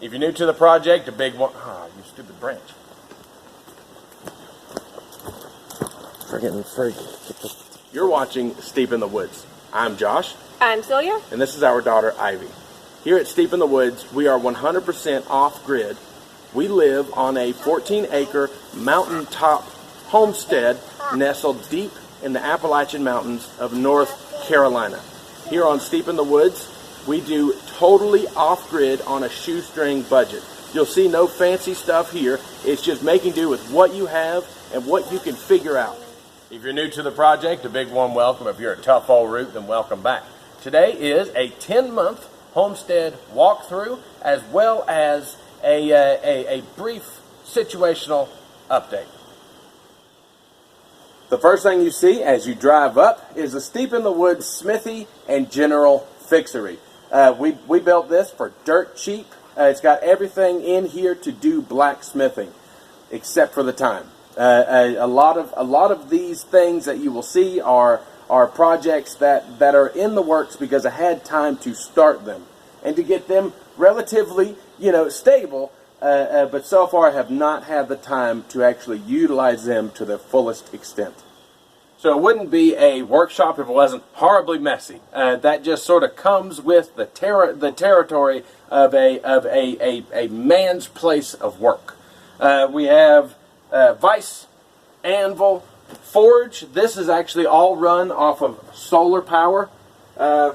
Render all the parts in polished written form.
If you're new to the project, a big one... Ah, you stupid branch. Friggin'. You're watching Steep in the Woods. I'm Josh. I'm Celia. And this is our daughter, Ivy. Here at Steep in the Woods, we are 100% off-grid. We live on a 14-acre mountaintop homestead nestled deep in the Appalachian Mountains of North Carolina. Here on Steep in the Woods, we do totally off-grid on a shoestring budget. You'll see no fancy stuff here. It's just making do with what you have and what you can figure out. If you're new to the project, a big warm welcome. If you're a tough old root, then welcome back. Today is a 10-month homestead walkthrough, as well as a brief situational update. The first thing you see as you drive up is the Steep in the Woods Smithy and General Fixery. We built this for dirt cheap. It's got everything in here to do blacksmithing, except for the time. A lot of these things that you will see are projects that are in the works because I had time to start them and to get them relatively, stable. But so far I have not had the time to actually utilize them to their fullest extent. So it wouldn't be a workshop if it wasn't horribly messy. That just sort of comes with the territory of a man's place of work. We have vise, anvil, forge. This is actually all run off of solar power. Hey,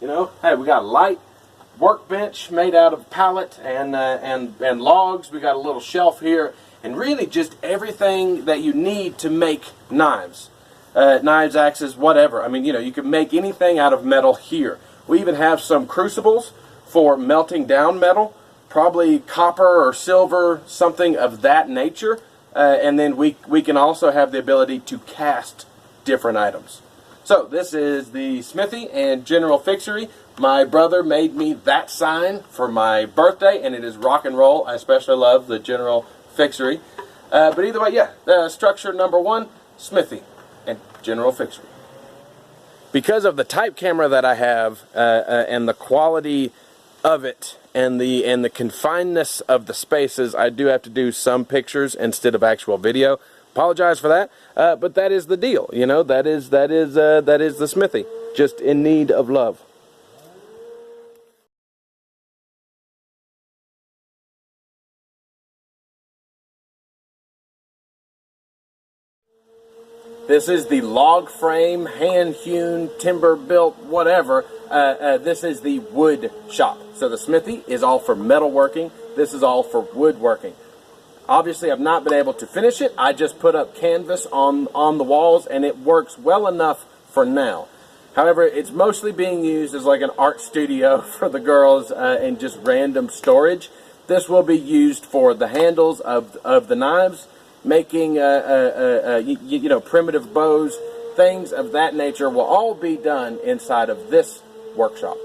we got a light workbench made out of pallet and logs. We got a little shelf here. And really just everything that you need to make knives. Knives, axes, whatever. I mean, you can make anything out of metal here. We even have some crucibles for melting down metal. Probably copper or silver, something of that nature. And then we can also have the ability to cast different items. So this is the Smithy and General Fixery. My brother made me that sign for my birthday, and it is rock and roll. I especially love the General Fixery. But either way, structure number one, Smithy and General Fixery. Because of the type camera that I have and the quality of it and the confinedness of the spaces, I do have to do some pictures instead of actual video. Apologize for that, but that is the deal. That is the Smithy, just in need of love. This is the log frame, hand-hewn, timber-built, whatever. This is the wood shop. So the Smithy is all for metalworking. This is all for woodworking. Obviously, I've not been able to finish it. I just put up canvas on the walls, and it works well enough for now. However, it's mostly being used as like an art studio for the girls and just random storage. This will be used for the handles of the knives, making primitive bows, things of that nature will all be done inside of this workshop.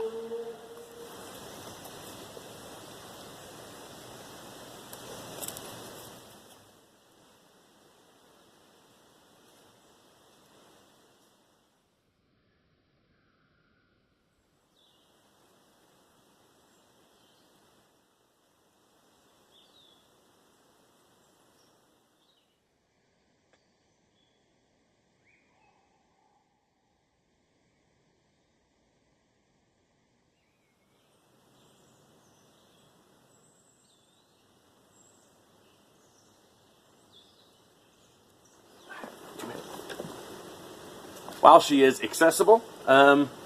While she is accessible,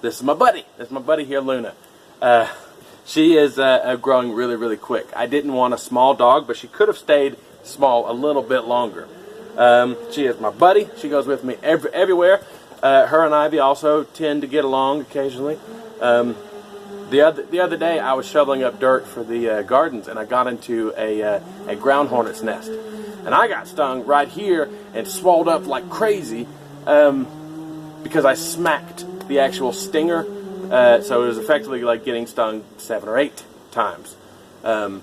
this is my buddy. This is my buddy here, Luna. She is growing really, really quick. I didn't want a small dog, but she could have stayed small a little bit longer. She is my buddy. She goes with me everywhere. Her and Ivy also tend to get along occasionally. The other day, I was shoveling up dirt for the gardens, and I got into a ground hornet's nest. And I got stung right here and swelled up like crazy. Because I smacked the actual stinger, so it was effectively like getting stung 7 or 8 times. And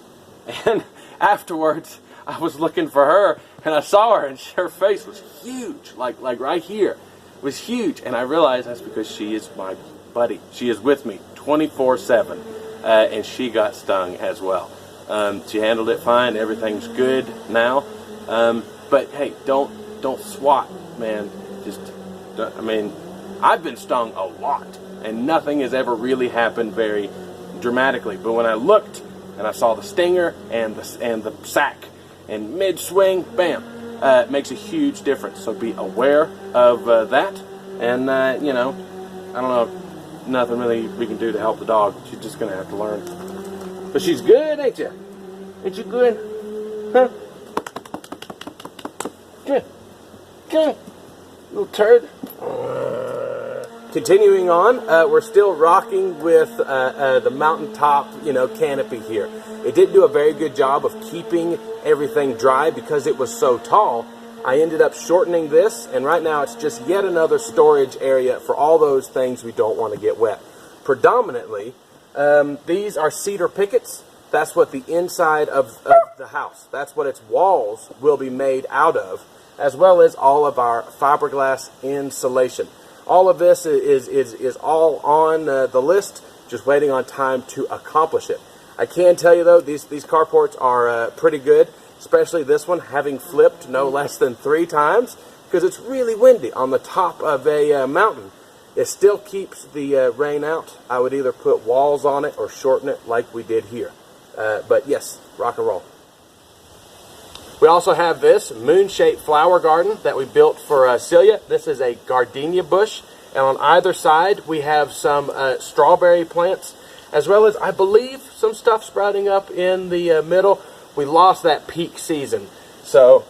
afterwards, I was looking for her, and I saw her, and her face was huge, like right here, it was huge. And I realized that's because she is my buddy. She is with me 24/7. and she got stung as well. She handled it fine. Everything's good now. But hey, don't swat, man. I mean, I've been stung a lot, and nothing has ever really happened very dramatically. But when I looked and I saw the stinger and the sack, and mid-swing, bam, it makes a huge difference. So be aware of that. And you know, I don't know, nothing really we can do to help the dog. She's just gonna have to learn. But she's good, ain't you? Ain't you good? Huh? Good. Good. Little turd. Continuing on, we're still rocking with the mountaintop, canopy here. It didn't do a very good job of keeping everything dry because it was so tall. I ended up shortening this, and right now it's just yet another storage area for all those things we don't want to get wet. Predominantly, these are cedar pickets. That's what the inside of the house, that's what its walls will be made out of, as well as all of our fiberglass insulation. All of this is all on the list, just waiting on time to accomplish it. I can tell you though, these carports are pretty good, especially this one, having flipped no less than 3 times, because it's really windy on the top of a mountain. It still keeps the rain out. I would either put walls on it or shorten it like we did here. But yes, rock and roll. We also have this moon-shaped flower garden that we built for Celia. This is a Gardenia Bush, and on either side we have some strawberry plants, as well as, I believe, some stuff sprouting up in the middle. We lost that peak season, so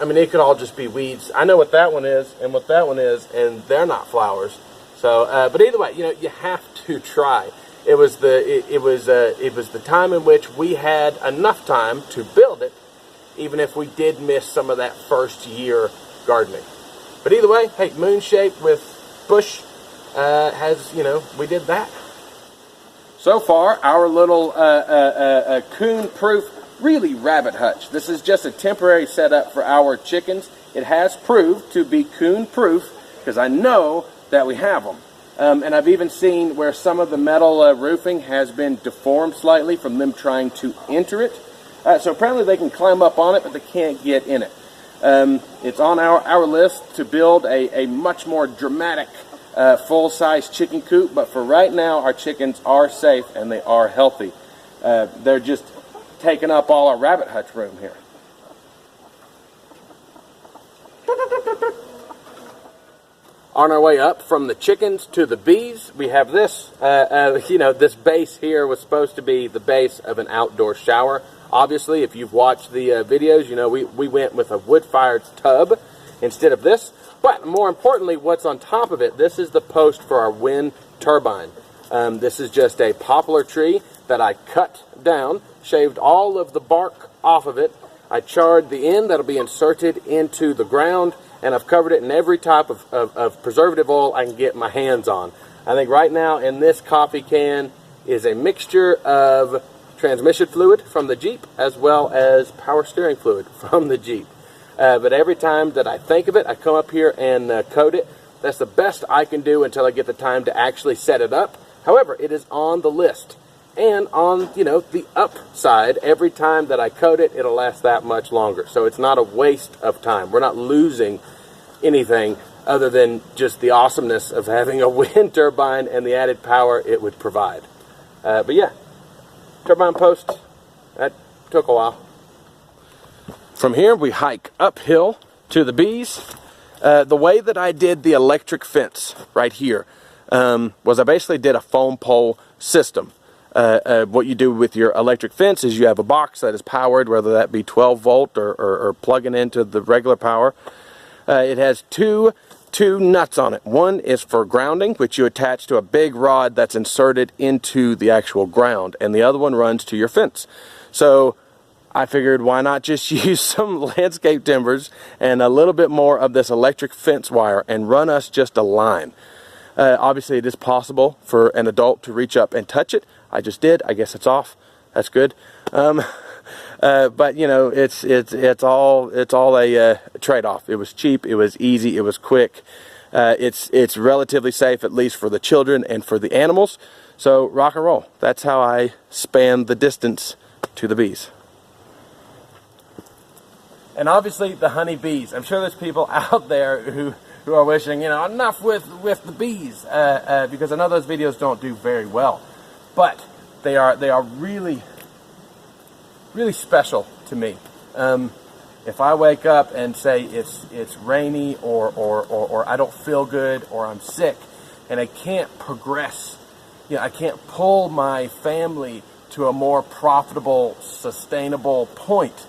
I mean, it could all just be weeds. I know what that one is and what that one is, and they're not flowers. So, but either way, you have to try. It was the time in which we had enough time to build it, even if we did miss some of that first year gardening. But either way, hey, moon shape with bush we did that. So far, our little coon-proof, really rabbit hutch. This is just a temporary setup for our chickens. It has proved to be coon-proof because I know that we have them. And I've even seen where some of the metal roofing has been deformed slightly from them trying to enter it. So apparently they can climb up on it, but they can't get in it. It's on our list to build a much more dramatic full-size chicken coop, but for right now our chickens are safe and they are healthy. They're just taking up all our rabbit hutch room here. On our way up from the chickens to the bees, we have this. This base here was supposed to be the base of an outdoor shower. Obviously, if you've watched the videos, we went with a wood-fired tub instead of this. But more importantly, what's on top of it, this is the post for our wind turbine. This is just a poplar tree that I cut down, shaved all of the bark off of it. I charred the end that'll be inserted into the ground, and I've covered it in every type of preservative oil I can get my hands on. I think right now in this coffee can is a mixture of transmission fluid from the Jeep as well as power steering fluid from the Jeep. But every time that I think of it, I come up here and coat it. That's the best I can do until I get the time to actually set it up. However, it is on the list. And on, the upside, every time that I coat it, it'll last that much longer. So it's not a waste of time. We're not losing anything other than just the awesomeness of having a wind turbine and the added power it would provide. But yeah, turbine post, that took a while. From here, we hike uphill to the bees. The way that I did the electric fence right here was I basically did a foam pole system. What you do with your electric fence is you have a box that is powered, whether that be 12 volt or plugging into the regular power. It has two nuts on it. One is for grounding, which you attach to a big rod that's inserted into the actual ground, and the other one runs to your fence. So I figured, why not just use some landscape timbers and a little bit more of this electric fence wire and run us just a line. Obviously, it is possible for an adult to reach up and touch it. I just did. I guess it's off. That's good. But it's all a trade-off. It was cheap. It was easy. It was quick. It's relatively safe, at least for the children and for the animals. So rock and roll. That's how I span the distance to the bees. And obviously the honeybees. I'm sure there's people out there who are wishing, you know, enough with the bees, because I know those videos don't do very well. But they are really, really special to me. If I wake up and say it's rainy or I don't feel good or I'm sick and I can't progress, you know, I can't pull my family to a more profitable, sustainable point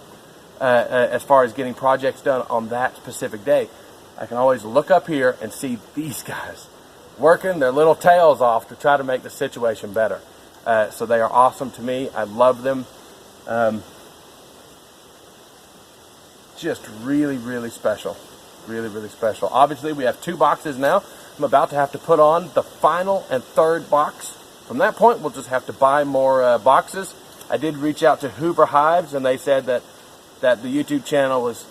as far as getting projects done on that specific day, I can always look up here and see these guys working their little tails off to try to make the situation better. So they are awesome to me. I love them. Just really, really special. Really, really special. Obviously, we have 2 boxes now. I'm about to have to put on the final and 3rd box. From that point, we'll just have to buy more boxes. I did reach out to Hoover Hives, and they said that the YouTube channel was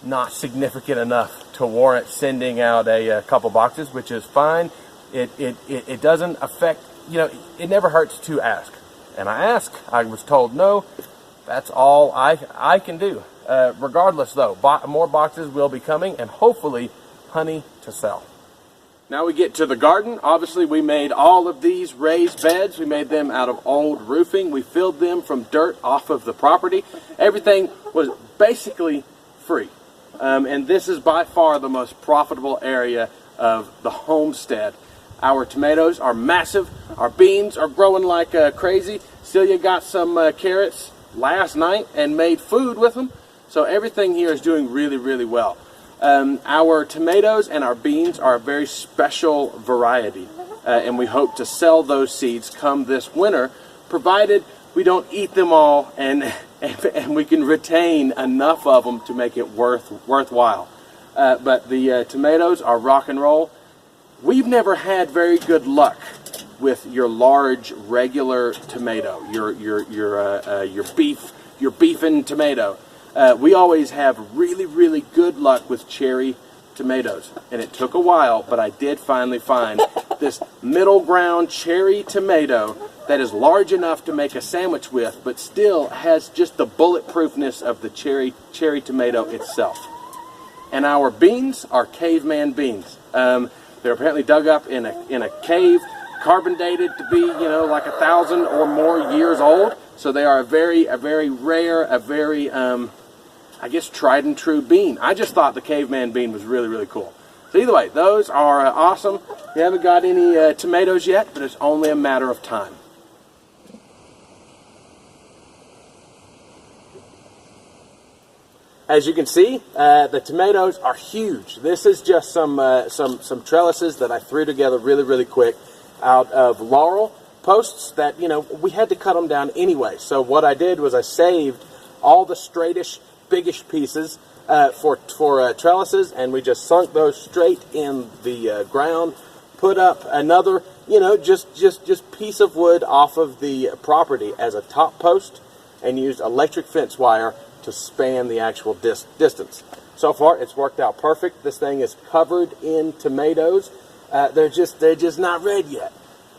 not significant enough to warrant sending out a couple boxes, which is fine. It doesn't affect, you know, it never hurts to ask. And I asked, I was told no. That's all I can do. Regardless, though, more boxes will be coming, and hopefully honey to sell. Now we get to the garden. Obviously, we made all of these raised beds. We made them out of old roofing. We filled them from dirt off of the property. Everything was basically free. And this is by far the most profitable area of the homestead. Our tomatoes are massive. Our beans are growing like crazy. Celia got some carrots last night and made food with them. So everything here is doing really, really well. Our tomatoes and our beans are a very special variety, and we hope to sell those seeds come this winter, provided we don't eat them all and we can retain enough of them to make it worthwhile. But the tomatoes are rock and roll. We've never had very good luck with your large regular tomato, your beefing tomato. We always have really, really good luck with cherry tomatoes, and it took a while, but I did finally find this middle ground cherry tomato that is large enough to make a sandwich with, but still has just the bulletproofness of the cherry tomato itself. And our beans are caveman beans. They're apparently dug up in a cave, carbon dated to be, you know, like 1,000 or more years old. So they are a very rare, I guess, tried and true bean. I just thought the caveman bean was really, really cool. So either way, those are awesome. We haven't got any tomatoes yet, but it's only a matter of time. As you can see, the tomatoes are huge. This is just some trellises that I threw together really, really quick out of laurel posts that, you know, we had to cut them down anyway. So what I did was I saved all the straightish, biggish pieces for trellises, and we just sunk those straight in the ground, put up another, you know, just piece of wood off of the property as a top post, and used electric fence wire to span the actual distance. So far, it's worked out perfect. This thing is covered in tomatoes. They're just not red yet.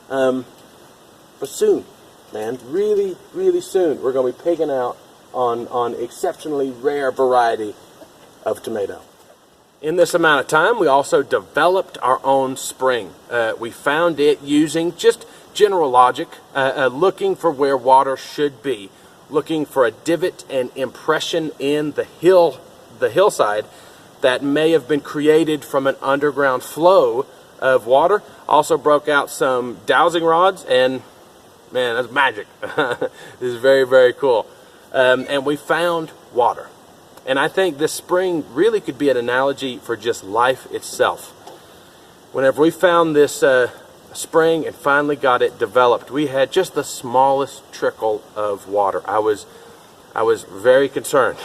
But soon, man, really, really soon, we're going to be picking out on exceptionally rare variety of tomato. In this amount of time, we also developed our own spring. We found it using just general logic, looking for where water should be, looking for a divot and impression in the hillside that may have been created from an underground flow of water. Also broke out some dowsing rods, and man, that's magic. This is very, very cool. And we found water. And I think this spring really could be an analogy for just life itself. Whenever we found this spring and finally got it developed, we had just the smallest trickle of water. I was very concerned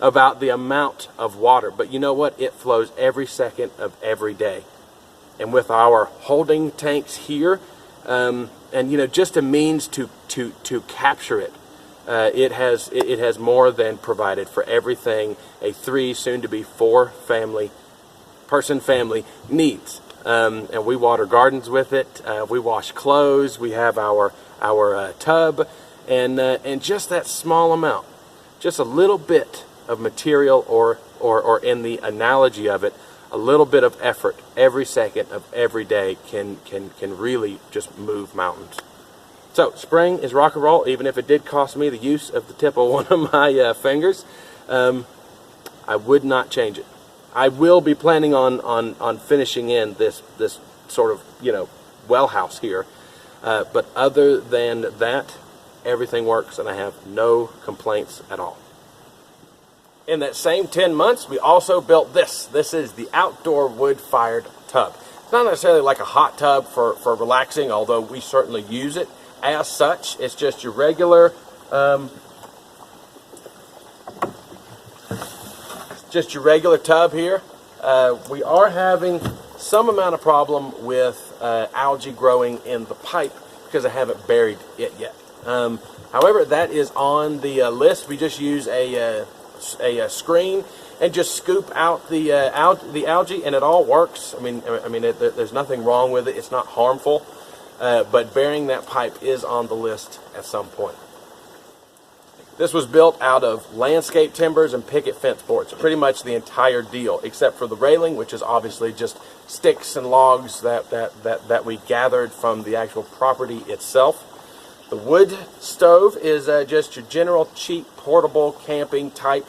about the amount of water, but you know what? It flows every second of every day. And with our holding tanks here, and you know, just a means to capture it, it has more than provided for everything a 3, soon to be 4 family person family needs. And we water gardens with it. We wash clothes. We have our tub, and just that small amount, just a little bit of material, or in the analogy of it, a little bit of effort every second of every day can really just move mountains. So spring is rock and roll, even if it did cost me the use of the tip of one of my fingers. I would not change it. I will be planning on finishing in this sort of, well house here. But other than that, everything works and I have no complaints at all. In that same 10 months, we also built this. This is the outdoor wood-fired tub. It's not necessarily like a hot tub for relaxing, although we certainly use it as such. It's just your regular, tub here. We are having some amount of problem with algae growing in the pipe because I haven't buried it yet. However, that is on the list. We just use a screen and just scoop out the algae, and it all works. I mean, there's nothing wrong with it. It's not harmful, but burying that pipe is on the list at some point. This was built out of landscape timbers and picket fence boards, pretty much the entire deal, except for the railing, which is obviously just sticks and logs that we gathered from the actual property itself. The wood stove is just your general cheap portable camping type,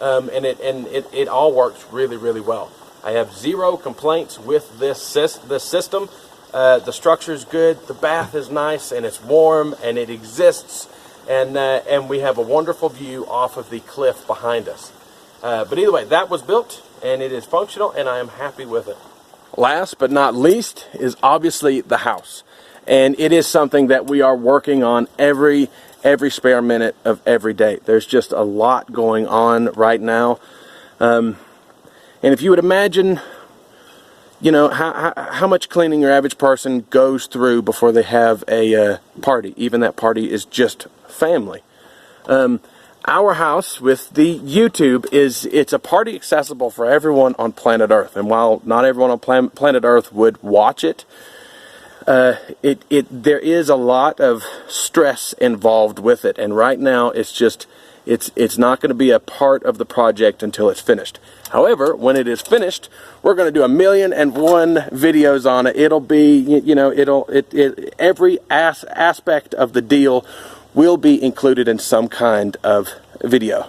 and it all works really, really well. I have zero complaints with this system. The structure's good, the bath is nice, and it's warm, and it exists, and we have a wonderful view off of the cliff behind us. But either way, that was built, and it is functional, and I am happy with it. Last but not least is obviously the house. And it is something that we are working on every spare minute of every day. There's just a lot going on right now. And if you would imagine, how much cleaning your average person goes through before they have a party, even that party is just family. Our house with the YouTube it's a party accessible for everyone on planet Earth. And while not everyone on planet Earth would watch it, there is a lot of stress involved with it, and right now it's not going to be a part of the project until it's finished. However, when it is finished, we're going to do 1,000,001 videos on it. It'll be, every aspect of the deal will be included in some kind of video.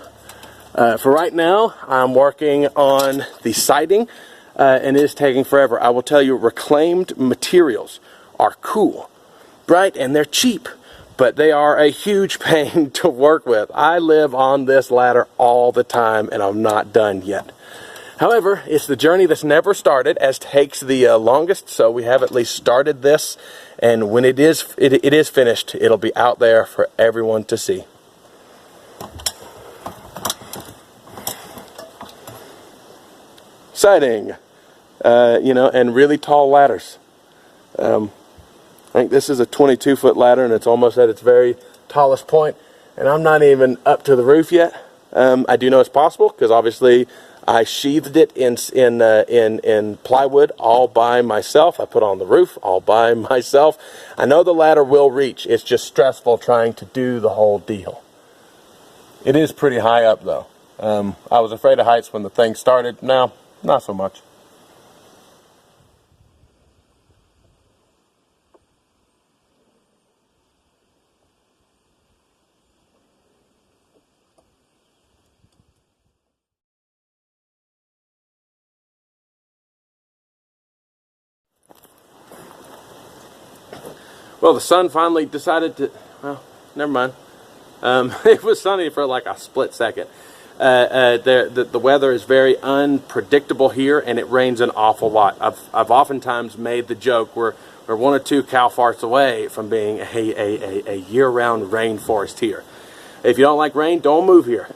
For right now, I'm working on the siding, and it is taking forever. I will tell you, reclaimed materials are cool, right? And they're cheap, but they are a huge pain to work with. I live on this ladder all the time, and I'm not done yet. However, it's the journey that's never started, as takes the longest, so we have at least started this, and when it is finished, it'll be out there for everyone to see. Siding, and really tall ladders. I think this is a 22-foot ladder, and it's almost at its very tallest point, and I'm not even up to the roof yet. I do know it's possible because obviously I sheathed it in plywood all by myself. I put on the roof all by myself. I know the ladder will reach. It's just stressful trying to do the whole deal. It is pretty high up though. I was afraid of heights when the thing started. Now, not so much. Well, the sun finally decided to, well, never mind. It was sunny for like a split second. The weather is very unpredictable here, and it rains an awful lot. I've oftentimes made the joke we're 1 or 2 cow farts away from being a year-round rainforest here. If you don't like rain, don't move here.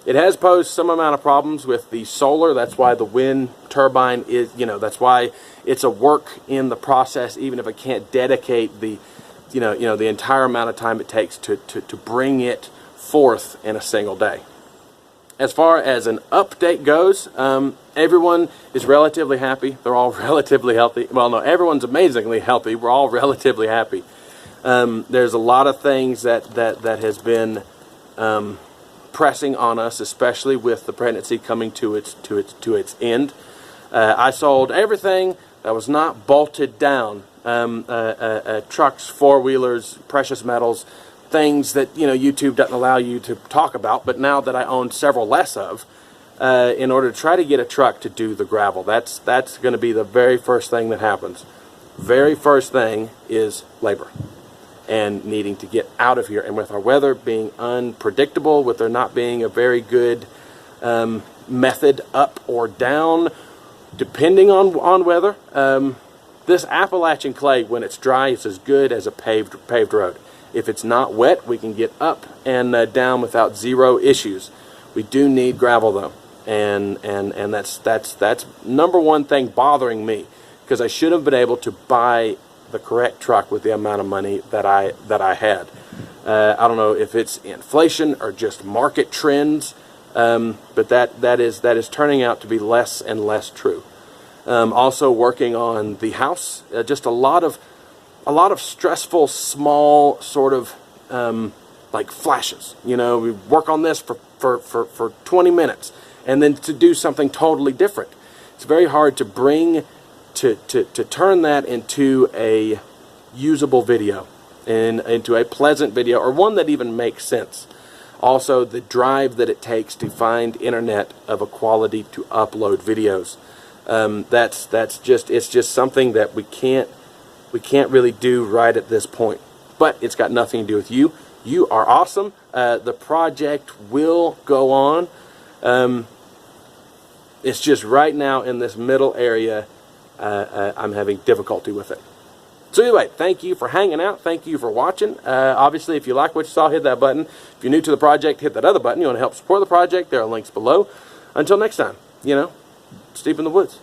It has posed some amount of problems with the solar. That's why the wind turbine is, that's why it's a work in the process, even if I can't dedicate the, the entire amount of time it takes to bring it forth in a single day. as far as an update goes, everyone is relatively happy. They're all relatively healthy. Well, no, everyone's amazingly healthy. We're all relatively happy. There's a lot of things that has been pressing on us, especially with the pregnancy coming to its end. I sold everything that was not bolted down. Trucks, four-wheelers, precious metals, things that YouTube doesn't allow you to talk about, but now that I own several less of, in order to try to get a truck to do the gravel. That's going to be the very first thing that happens. Very first thing is labor and needing to get out of here. And with our weather being unpredictable, with there not being a very good method up or down, depending on weather, this Appalachian clay, when it's dry, is as good as a paved road. If it's not wet, we can get up and down without zero issues. We do need gravel though, and that's number one thing bothering me, because I should have been able to buy the correct truck with the amount of money that I had. I don't know if it's inflation or just market trends, but that is turning out to be less and less true. Also working on the house, just a lot of stressful, small sort of like flashes. We work on this for 20 minutes, and then to do something totally different. It's very hard to bring to turn that into a usable video and into a pleasant video, or one that even makes sense. Also, the drive that it takes to find internet of a quality to upload videos. It's just something that we can't really do right at this point. But it's got nothing to do with you. You are awesome. The project will go on. It's just right now in this middle area, I'm having difficulty with it. So anyway, thank you for hanging out. Thank you for watching. Obviously, if you like what you saw, hit that button. If you're new to the project, hit that other button. You want to help support the project, there are links below. Until next time, it's deep in the woods.